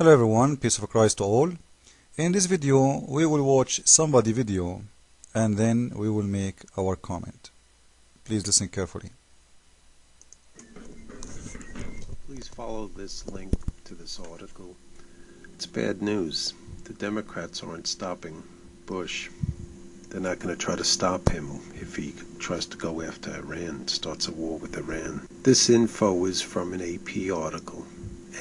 Hello everyone, peace of Christ to all. In this video we will watch somebody video and then we will make our comment. Please listen carefully. Please follow this link to this article. It's bad news. The Democrats aren't stopping Bush. They're not going to try to stop him if he tries to go after Iran, starts a war with Iran. This info is from an AP article,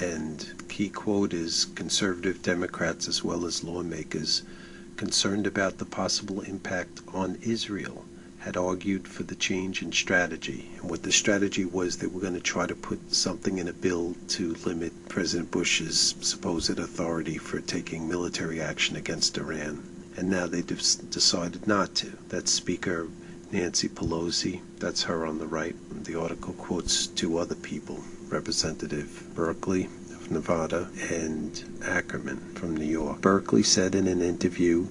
and key quote is, conservative Democrats as well as lawmakers concerned about the possible impact on Israel had argued for the change in strategy. And what the strategy was, they were going to try to put something in a bill to limit President Bush's supposed authority for taking military action against Iran. And now they decided not to. That's Speaker Nancy Pelosi, that's her on the right. The article quotes two other people, Representative Berkeley of Nevada and Ackerman from New York. Berkeley said in an interview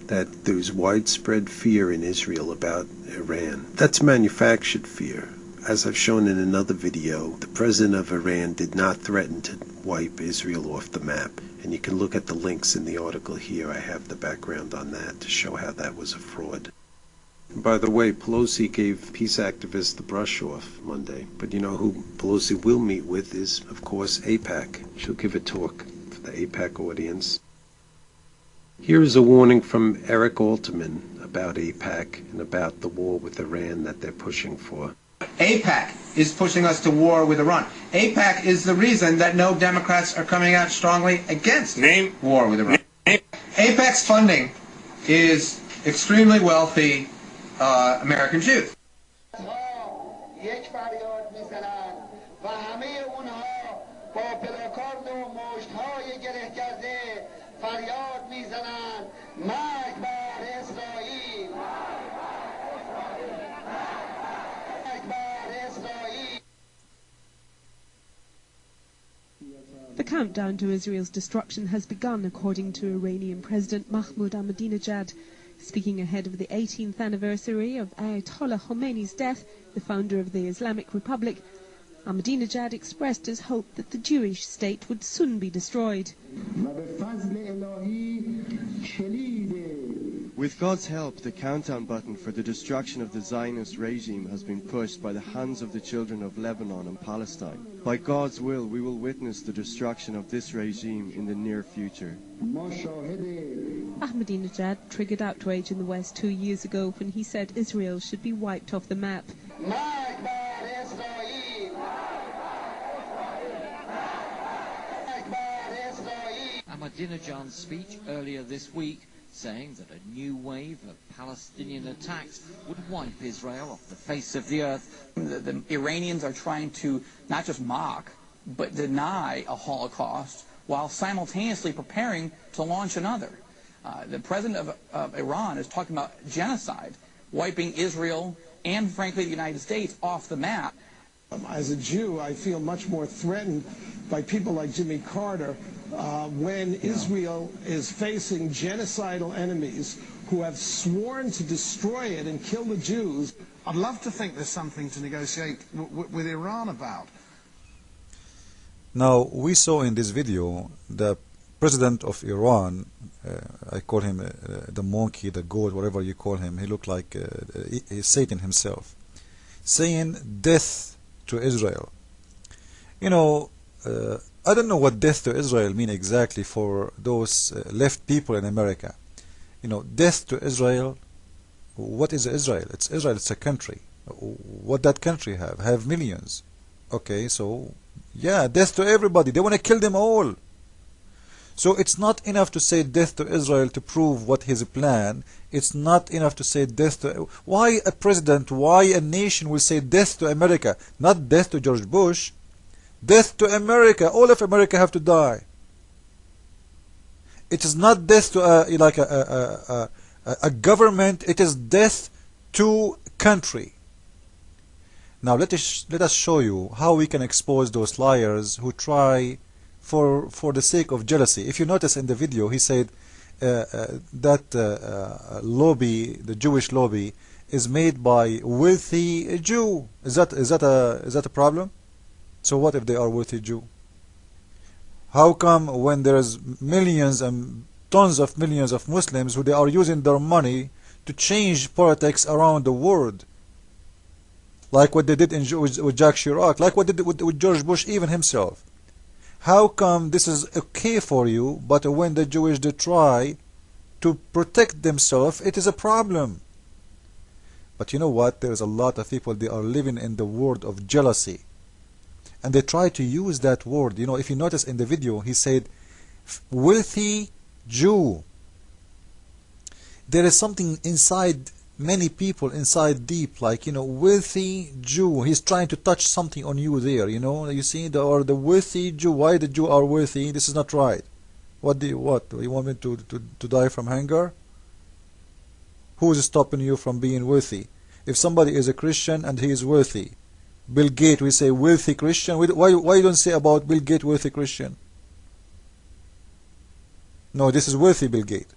that there's widespread fear in Israel about Iran. That's manufactured fear. As I've shown in another video, the president of Iran did not threaten to wipe Israel off the map. And you can look at the links in the article here. I have the background on that to show how that was a fraud. And by the way, Pelosi gave peace activists the brush off Monday. But you know who Pelosi will meet with is, of course, AIPAC. She'll give a talk for the AIPAC audience. Here is a warning from Eric Alterman about AIPAC and about the war with Iran that they're pushing for. AIPAC is pushing us to war with Iran. AIPAC is the reason that no Democrats are coming out strongly against war with Iran. AIPAC's funding is extremely wealthy American Jews. The countdown to Israel's destruction has begun, according to Iranian President Mahmoud Ahmadinejad. Speaking ahead of the 18th anniversary of Ayatollah Khomeini's death, the founder of the Islamic Republic, Ahmadinejad expressed his hope that the Jewish state would soon be destroyed. With God's help, the countdown button for the destruction of the Zionist regime has been pushed by the hands of the children of Lebanon and Palestine. By God's will, we will witness the destruction of this regime in the near future. Ahmadinejad triggered outrage in the West 2 years ago when he said Israel should be wiped off the map. Ahmadinejad's speech earlier this week saying that a new wave of Palestinian attacks would wipe Israel off the face of the earth. The Iranians are trying to not just mock, but deny a Holocaust while simultaneously preparing to launch another. The president of Iran is talking about genocide, wiping Israel and, frankly, the United States off the map. As a Jew, I feel much more threatened by people like Jimmy Carter when Israel is facing genocidal enemies who have sworn to destroy it and kill the Jews. I'd love to think there's something to negotiate with Iran about. Now, we saw in this video the president of Iran, I call him the monkey, the goat, whatever you call him, he looked like he's Satan himself, saying death to Israel. You know, I don't know what death to Israel mean exactly for those left people in America. You know, death to Israel, what is Israel? It's Israel, it's a country. What that country have millions. Okay, so yeah, death to everybody. They want to kill them all. So it's not enough to say death to Israel to prove what his plan. It's not enough to say death to... Why a president, why a nation will say death to America? Not death to George Bush. Death to America. All of America have to die. It is not death to a government. It is death to country. Now let us show you how we can expose those liars who try for the sake of jealousy. If you notice in the video, he said that lobby, the Jewish lobby, is made by wealthy Jew. Is that a problem? So what if they are wealthy Jew? How come when there's millions and tons of millions of Muslims who they are using their money to change politics around the world, like what they did with Jacques Chirac, like what they did with George Bush even himself? How come this is okay for you, but when the Jewish they try to protect themselves, it is a problem? But you know what? There's a lot of people, they are living in the world of jealousy, and they try to use that word. You know, if you notice in the video, he said wealthy Jew. There is something inside many people, inside deep, like, you know, wealthy Jew. He's trying to touch something on you there, you know. You see, the wealthy Jew. Why the Jew are wealthy? This is not right. What? You want me to die from hunger? Who is stopping you from being wealthy? If somebody is a Christian and he is wealthy, Bill Gates, we say wealthy Christian. Why you don't say about Bill Gates wealthy Christian? No, this is wealthy Bill Gates.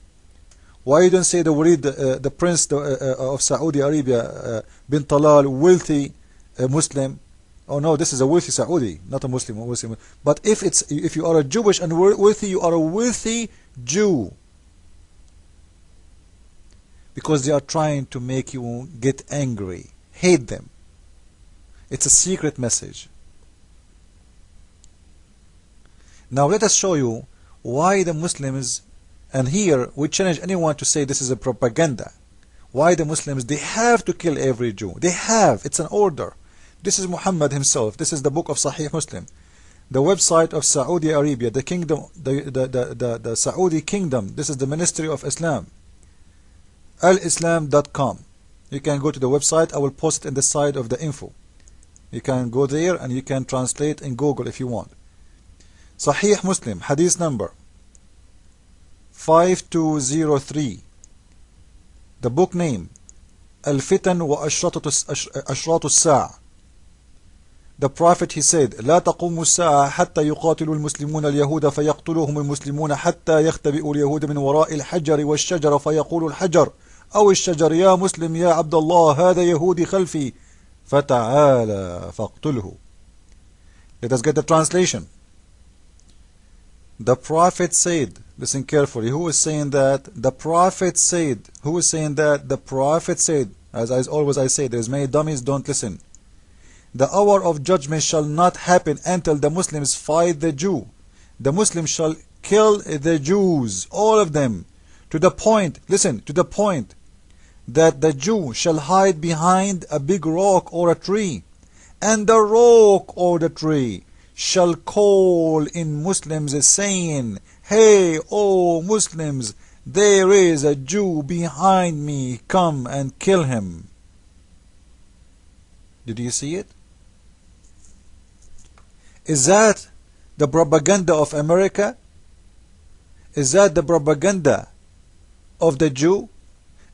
Why you don't say the prince of Saudi Arabia, bin Talal, wealthy Muslim? Oh no, this is a wealthy Saudi, not a Muslim. But if you are a Jewish and wealthy, you are a wealthy Jew, because they are trying to make you get angry, hate them. It's a secret message. Now let us show you why the Muslims, and here we challenge anyone to say this is a propaganda. Why the Muslims, they have to kill every Jew. They have. It's an order. This is Muhammad himself. This is the book of Sahih Muslim. The website of Saudi Arabia, the kingdom, the Saudi kingdom. This is the Ministry of Islam. alislam.com. You can go to the website. I will post it in the side of the info. You can go there and you can translate in Google if you want. Sahih Muslim, hadith number 5203. The book name, Al-Fitan wa Ashratu As-Sa'a. The Prophet, he said, لا تقوم الساعة حتى يقاتل المسلمون اليهود فيقتلهم المسلمون حتى يختبئ اليهود من وراء الحجر والشجر فيقول الحجر أو الشجر يا مسلم يا عبد الله هذا يهودي خلفي فتعالى فاقتله. Let us get the translation. The Prophet said, listen carefully, who is saying that? The Prophet said. Who is saying that? The Prophet said. As always I say, there's many dummies, don't listen. The hour of judgment shall not happen until the Muslims fight the Jew. The Muslims shall kill the Jews, all of them, to the point, listen, to the point that the Jew shall hide behind a big rock or a tree, and the rock or the tree shall call in Muslims saying, hey, O Muslims, there is a Jew behind me, come and kill him. Did you see it? Is that the propaganda of America? Is that the propaganda of the Jew?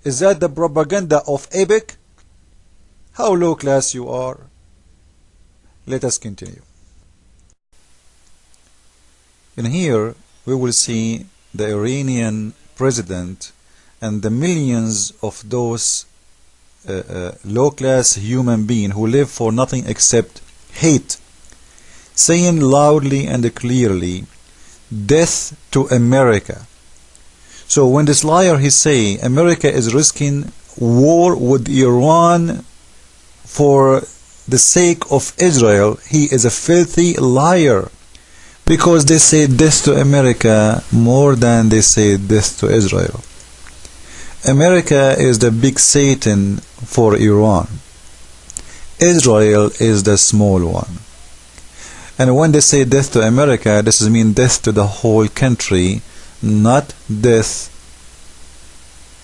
Is that the propaganda of AIPAC? How low class you are. Let us continue. In here we will see the Iranian president and the millions of those low class human beings who live for nothing except hate, saying loudly and clearly, death to America. So when this liar he say America is risking war with Iran for the sake of Israel, he is a filthy liar, because they say death to America more than they say death to Israel. America is the big Satan for Iran. Israel is the small one. And when they say death to America, this means death to the whole country, not death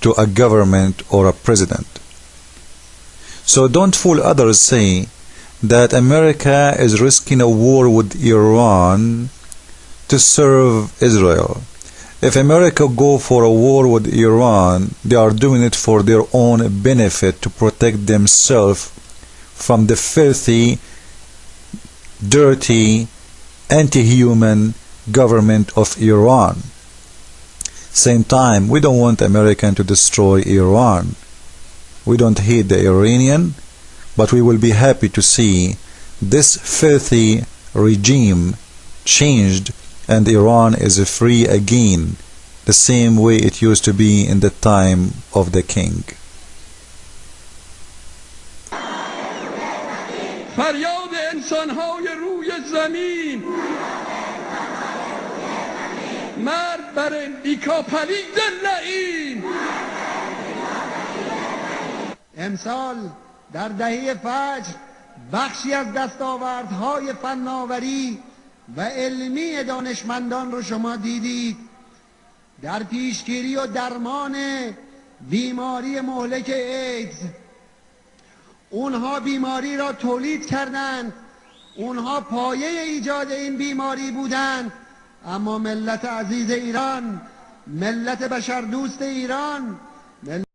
to a government or a president. So don't fool others say that America is risking a war with Iran to serve Israel. If America go for a war with Iran, they are doing it for their own benefit, to protect themselves from the filthy, dirty, anti-human government of Iran. Same time, we don't want America to destroy Iran. We don't hate the Iranian, but we will be happy to see this filthy regime changed and Iran is free again, the same way it used to be in the time of the king. فریاد انسان‌های روی زمین، مرد بر امریکا پلید لعین. امسال در دهه فجر بخشی از دستاوردهای فناوری و علمی دانشمندان رو شما دیدید در پیشگیری و درمان بیماری مهلک ایدز. اونها بیماری را تولید کردند، اونها پایه ایجاد این بیماری بودند، اما ملت عزیز ایران، ملت بشردوست ایران،